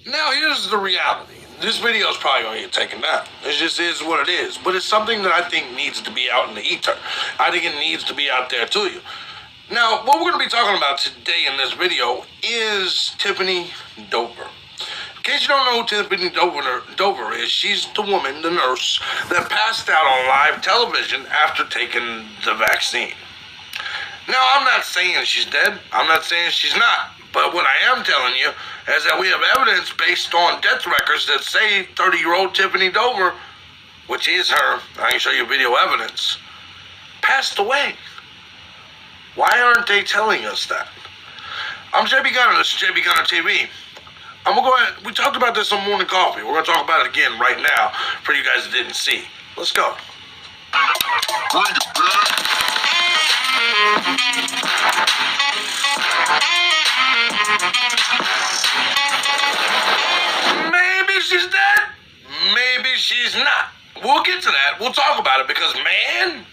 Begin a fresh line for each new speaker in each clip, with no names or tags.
Now, here's the reality. This video is probably going to get taken down. It just is what it is. But it's something that I think needs to be out in the ether. I think it needs to be out there to you. Now, what we're going to be talking about today in this video is Tiffany Dover. In case you don't know who Tiffany Dover is, she's the woman, the nurse, that passed out on live television after taking the vaccine. Now, I'm not saying she's dead. I'm not saying she's not. But what I am telling you is that we have evidence based on death records that say 30-year-old Tiffany Dover, which is her, I can show you video evidence, passed away. Why aren't they telling us that? I'm JB Gunner. This is JB Gunner TV. I'm going to go ahead. We talked about this on Morning Coffee. We're going to talk about it again right now for you guys that didn't see. Let's go. Maybe she's dead. Maybe she's not. We'll get to that. We'll talk about it because, man,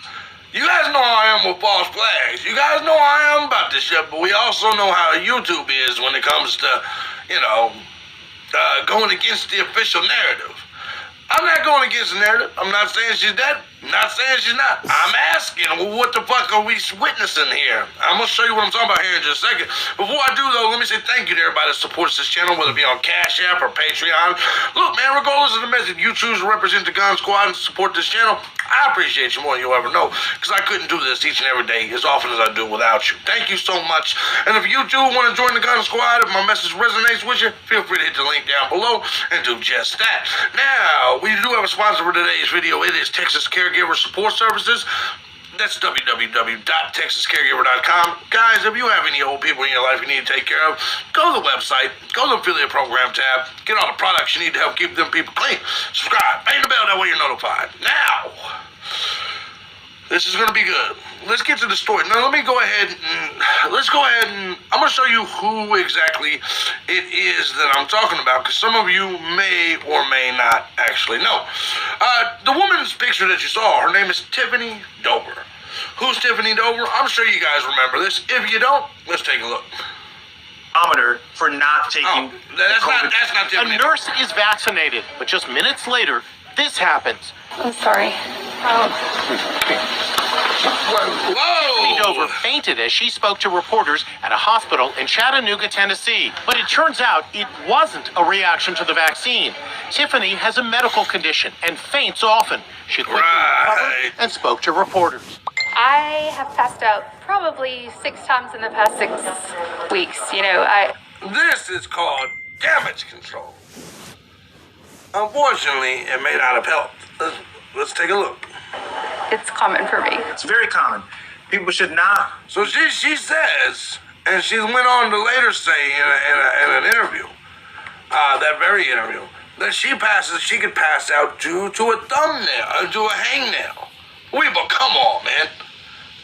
you guys know how I am with false flags. You guys know how I am about this shit, but we also know how YouTube is when it comes to, going against the official narrative. I'm not going against the narrative. I'm not saying she's dead. I'm not saying she's not. I'm asking, well, what the fuck are we witnessing here? I'm going to show you what I'm talking about here in just a second. Before I do, though, let me say thank you to everybody that supports this channel, whether it be on Cash App or Patreon. Look, man, regardless of the message you choose to represent the Gun Squad and support this channel, I appreciate you more than you'll ever know, because I couldn't do this each and every day as often as I do without you. Thank you so much. And if you do want to join the Gun Squad, if my message resonates with you, feel free to hit the link down below and do just that. Now, we do have a sponsor for today's video. It is Texas Caregiver Support Services. That's www.texascaregiver.com. Guys, if you have any old people in your life you need to take care of, go to the website, go to the affiliate program tab, get all the products you need to help keep them people clean. Subscribe, bang the bell, that way you're notified. Now, this is going to be good. Let's get to the story. Now, let me go ahead and, I'm going to show you who exactly it is that I'm talking about, because some of you may or may not actually know. The woman's picture that you saw, her name is Tiffany Dover. Who's Tiffany Dover? I'm sure you guys remember this. If you don't, let's take a look.
For not taking
that's not Tiffany.
A nurse is vaccinated, but just minutes later, this happens.
I'm sorry.
Whoa!
Tiffany Dover fainted as she spoke to reporters at a hospital in Chattanooga, Tennessee. But it turns out it wasn't a reaction to the vaccine. Tiffany has a medical condition and faints often. She quickly recovered and spoke to reporters.
I have passed out probably 6 times in the past 6 weeks.
This is called damage control. Unfortunately, it may not have helped. Let's take a look.
It's common for me.
It's very common. People should not.
So she says, and she went on to later say in an interview, that very interview, that she could pass out due to a thumbnail, to a hangnail. Weeble, come on, man.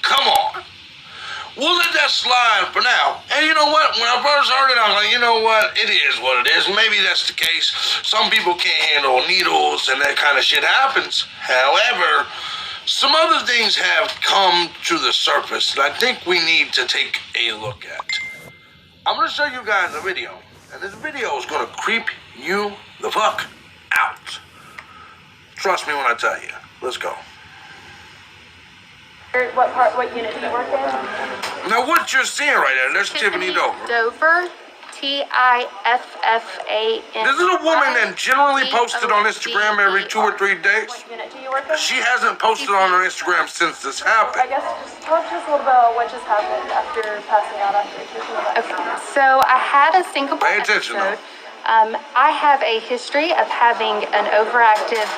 Come on. We'll let that slide for now. And you know what? When I first heard it, I was like, you know what? It is what it is. Maybe that's the case. Some people can't handle needles and that kind of shit happens. However, some other things have come to the surface that I think we need to take a look at. I'm going to show you guys a video. And this video is going to creep you the fuck out. Trust me when I tell you. Let's go.
What unit do you work in?
Now, what you're seeing right there, there's Tiffany Dover.
Dover, Tiffan.
This is a woman that generally posted on Instagram every 2 or 3 days.
What unit do you work in?
She hasn't posted on her Instagram since this
I
happened.
guess just talk to us a little bit about what just happened after passing out after taking the vaccine.
Okay, so I had a syncopal
Pay attention,
episode. I have a history of having an overactive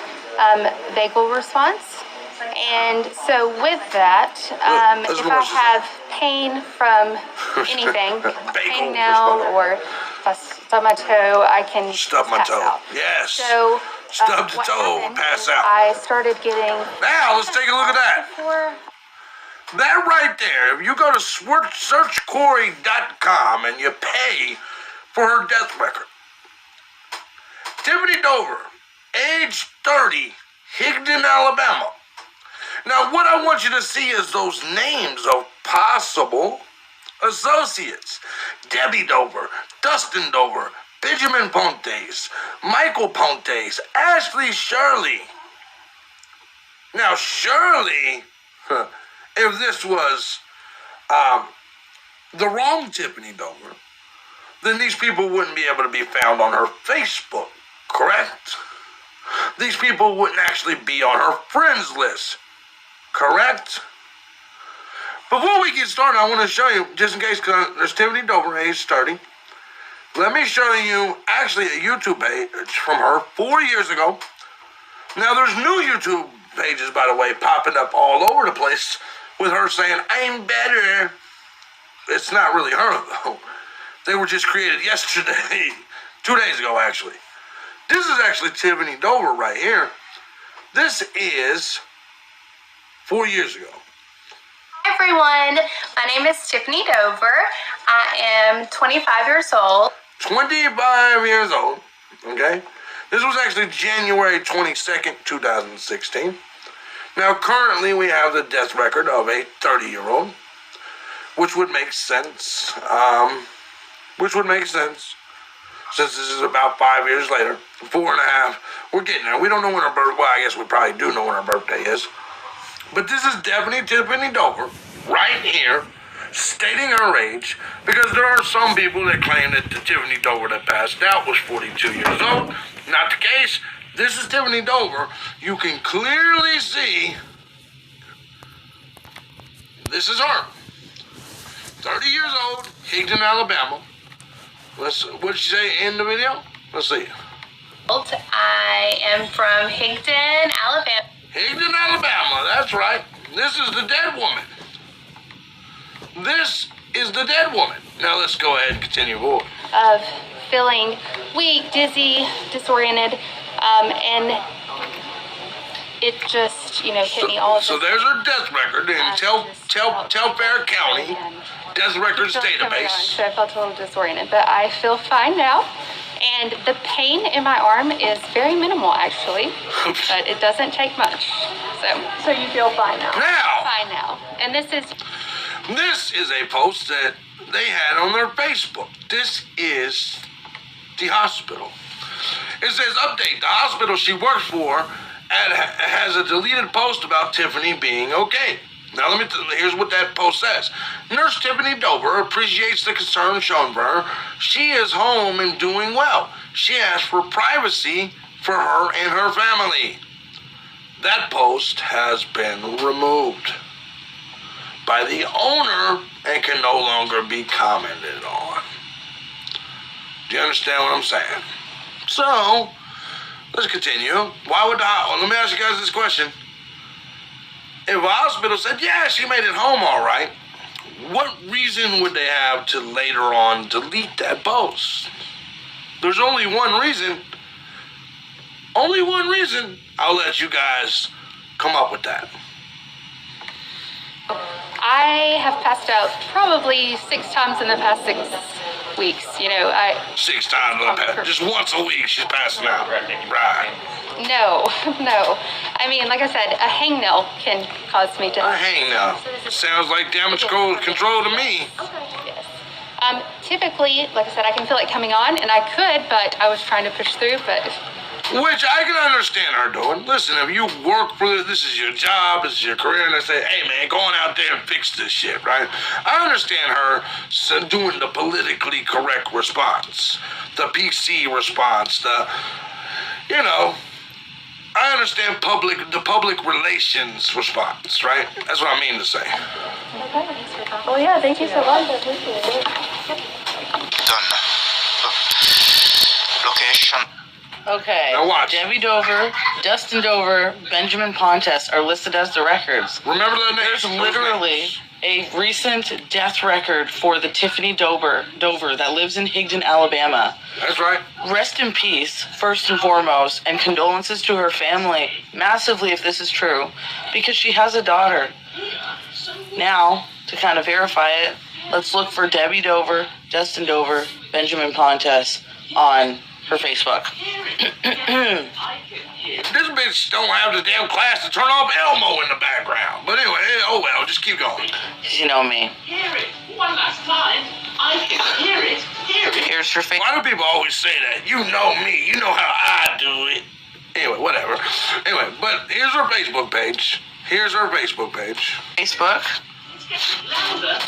vagal response. And so with that, if I have pain from anything, hangnail or if I stub my toe, I can
Stub my
pass
toe.
out.
Yes.
So
Stub the
what
toe,
happened
pass
is
out.
I started getting.
Now, let's take a look at that. That right there, if you go to searchcorey.com and you pay for her death record. Tiffany Dover, age 30, Higdon, Alabama. Now, what I want you to see is those names of possible associates. Debbie Dover, Dustin Dover, Benjamin Pontes, Michael Pontes, Ashley Shirley. Now, Shirley, if this was the wrong Tiffany Dover, then these people wouldn't be able to be found on her Facebook, correct? These people wouldn't actually be on her friends list, correct? Before we get started, I want to show you, just in case, because there's Tiffany Dover, age 30. Let me show you actually a YouTube page from her 4 years ago. Now, there's new YouTube pages, by the way, popping up all over the place with her saying, I'm better. It's not really her, though. They were just created yesterday, 2 days ago, actually. This is actually Tiffany Dover right here. This is 4 years ago.
Hi everyone, my name is Tiffany Dover. I am 25 years old.
25 years old, okay? This was actually January 22nd, 2016. Now, currently, we have the death record of a 30-year-old, which would make sense. Since this is about 5 years later, 4.5. We're getting there. We don't know when her birthday. Well, I guess we probably do know when her birthday is. But this is definitely Tiffany Dover, right here, stating her age, because there are some people that claim that the Tiffany Dover that passed out was 42 years old. Not the case. This is Tiffany Dover. You can clearly see this is her. 30 years old, Higdon, Alabama. What'd she say in the video? Let's see.
I am from Higdon, Alabama.
Higdon, Alabama, that's right. This is the dead woman. This is the dead woman. Now let's go ahead and continue forward.
Of feeling weak, dizzy, disoriented, and it just, hit me all of
So there's her death record in Telfair County Death Records database.
So I felt a little disoriented, but I feel fine now. And the pain in my arm is very minimal, actually, but it doesn't take much.
So you feel fine now?
Fine now. And this
is a post that they had on their Facebook. This is the hospital. It says, update, the hospital she works for has a deleted post about Tiffany being okay. Now, here's what that post says. Nurse Tiffany Dover appreciates the concern shown for her. She is home and doing well. She asked for privacy for her and her family. That post has been removed by the owner and can no longer be commented on. Do you understand what I'm saying? So, let's continue. Let me ask you guys this question. If a hospital said, yeah, she made it home all right, what reason would they have to later on delete that post? There's only one reason. Only one reason. I'll let you guys come up with that.
I have passed out probably 6 times in the past 6 weeks.
6 times in the past. Just once a week she's passing out. Right.
No. I mean, like I said, a hangnail can cause me to...
A hangnail. Sounds like damage control to me.
Yes. Typically, like I said, I can feel it coming on, and I could, but I was trying to push through, but...
Which I can understand her doing. Listen, if you work for this is your job, this is your career, and they say, hey man, go on out there and fix this shit, right? I understand her doing the politically correct response, the PC response, I understand the public relations response, right? That's what I mean to say.
Well, yeah, thank you so much. I appreciate it.
Location.
Okay.
Now watch.
Debbie Dover, Dustin Dover, Benjamin Pontes are listed as the records.
Remember the names.
There's literally a recent death record for the Tiffany Dover that lives in Higdon, Alabama.
That's right.
Rest in peace, first and foremost, and condolences to her family, massively if this is true, because she has a daughter. Now, to kind of verify it, let's look for Debbie Dover, Dustin Dover, Benjamin Pontes on her Facebook.
This bitch don't have the damn class to turn off Elmo in the background. But anyway, oh well, just keep going.
You know me.
Hear it one last time.
Here's her face.
Why do people always say that? You know me. You know how I do it. Anyway, whatever. Anyway, but here's her Facebook page.
Facebook.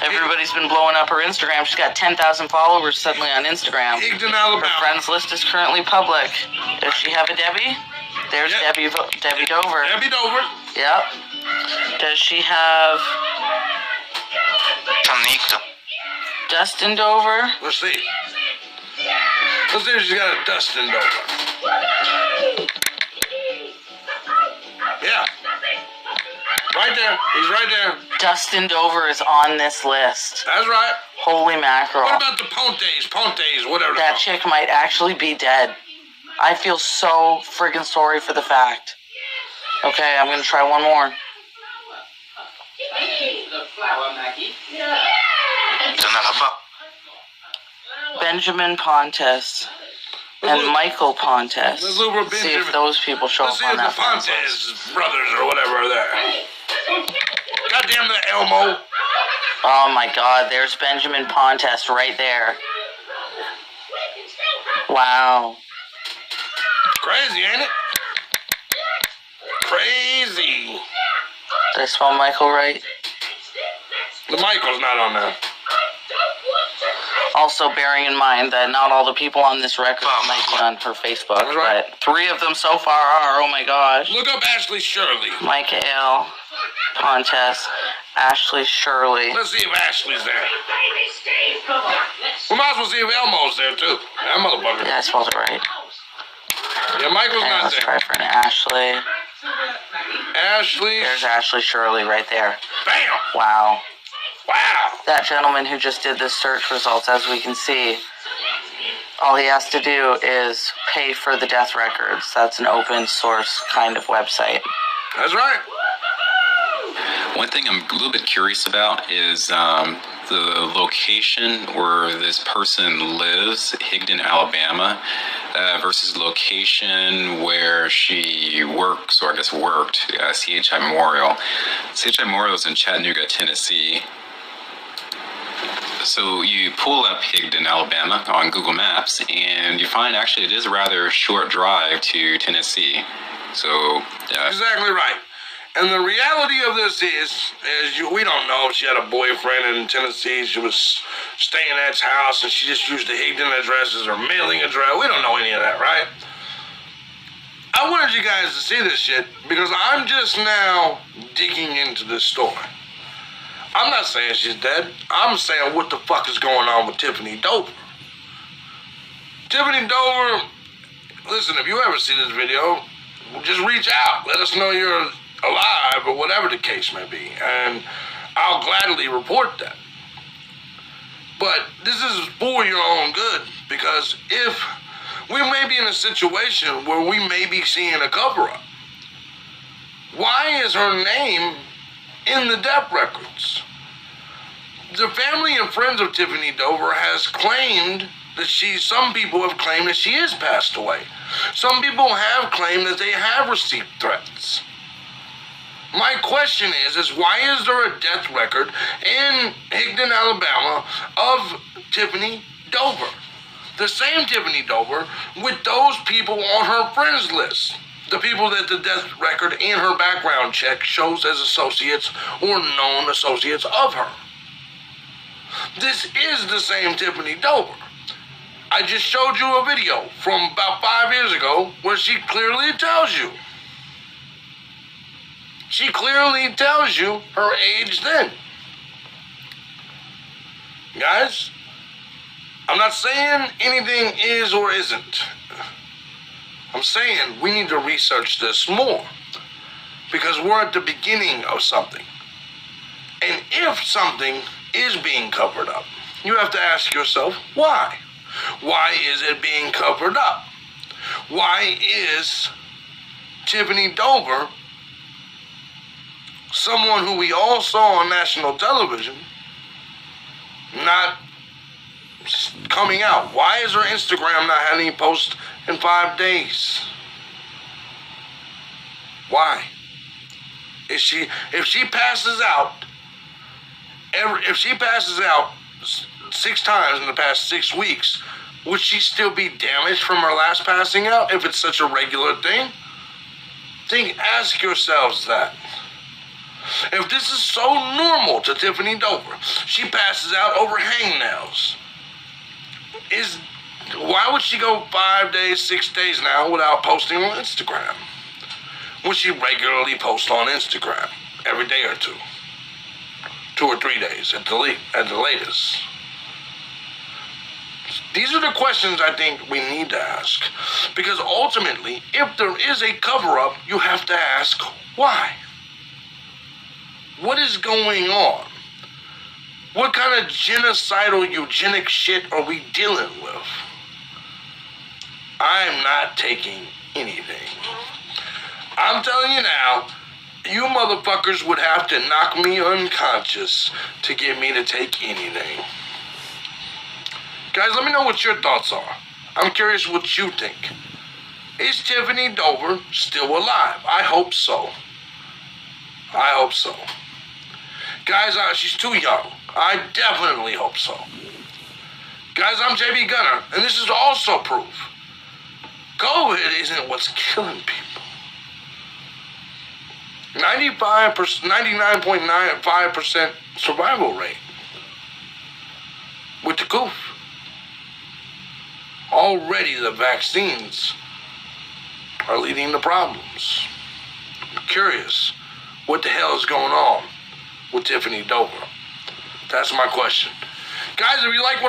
Everybody's been blowing up her Instagram. She's got 10,000 followers suddenly on Instagram.
Higdon,
Her
Alabama.
friends list is currently public. Does she have a Debbie? There's
Yep.
Debbie Dover.
Debbie Dover.
Yep. Does she have Dustin Dover?
Let's see. Let's see if she's got a Dustin Dover. Yeah. Right there. He's right there.
Dustin Dover is on this list.
That's right.
Holy mackerel.
What about the Pontes, whatever.
That chick might actually be dead. I feel so friggin' sorry for the fact. Okay, I'm gonna try one more. Benjamin Pontes and Michael Pontes.
Let's look for
See if
Benjamin.
those people show
Let's
up
see
on
if
that
the
friends list.
Pontes brothers or whatever are there. Goddamn the Elmo.
Oh my god, there's Benjamin Pontes right there. Wow.
Crazy, ain't it? Crazy.
Did I spell Michael right?
The Michael's not on there.
Also bearing in mind that not all the people on this record might be on her Facebook,
That's right.
but 3 of them so far are, oh my gosh.
Look up Ashley Shirley.
Michael Pontes, Ashley Shirley.
Let's see if Ashley's there. We might as well see if Elmo's there too. That motherfucker.
Yeah, I spelled it right.
Yeah, Michael's
Okay,
not
let's
there.
try for an Ashley.
Ashley.
There's Ashley Shirley right there.
Bam!
Wow.
Wow.
That gentleman who just did the search results, as we can see, all he has to do is pay for the death records. That's an open source kind of website.
That's right.
One thing I'm a little bit curious about is the location where this person lives, Higdon, Alabama, versus location where she works, or I guess worked, CHI Memorial. CHI Memorial is in Chattanooga, Tennessee. So you pull up Higdon, Alabama on Google Maps, and you find actually it is a rather short drive to Tennessee. So,
Exactly right. And the reality of this is we don't know if she had a boyfriend in Tennessee. She was staying at his house and she just used the Higdon address as her mailing address. We don't know any of that, right? I wanted you guys to see this shit because I'm just now digging into this story. I'm not saying she's dead. I'm saying what the fuck is going on with Tiffany Dover. Tiffany Dover, listen, if you ever see this video, just reach out. Let us know you're alive or whatever the case may be. And I'll gladly report that. But this is for your own good, because if we may be in a situation where we may be seeing a cover-up, why is her name in the death records? The family and friends of Tiffany Dover has claimed that some people have claimed that she is passed away. Some people have claimed that they have received threats. My question is why is there a death record in Higdon, Alabama of Tiffany Dover? The same Tiffany Dover with those people on her friends list. The people that the death record in her background check shows as associates or known associates of her. This is the same Tiffany Dover. I just showed you a video from about 5 years ago where she clearly tells you. She clearly tells you her age then. Guys, I'm not saying anything is or isn't. I'm saying we need to research this more because we're at the beginning of something. And if something is being covered up, you have to ask yourself, why? Why is it being covered up? Why is Tiffany Dover, someone who we all saw on national television, not coming out? Why is her Instagram not having any posts in 5 days? Why? If she passes out, 6 times in the past 6 weeks, would she still be damaged from her last passing out if it's such a regular thing? Ask yourselves that. If this is so normal to Tiffany Dover, she passes out over hangnails. Why would she go 5 days, 6 days now without posting on Instagram? When she regularly posts on Instagram every day or two. 2 or 3 days at the latest. These are the questions I think we need to ask. Because ultimately, if there is a cover-up, you have to ask why. What is going on? What kind of genocidal, eugenic shit are we dealing with? I'm not taking anything. I'm telling you now, you motherfuckers would have to knock me unconscious to get me to take anything. Guys, let me know what your thoughts are. I'm curious what you think. Is Tiffany Dover still alive? I hope so. I hope so. Guys, she's too young. I definitely hope so. Guys, I'm JB Gunner, and this is also proof. COVID isn't what's killing people. 99.95% survival rate with the goof. Already the vaccines are leading to problems. I'm curious what the hell is going on with Tiffany Dover. That's my question. Guys, if you like what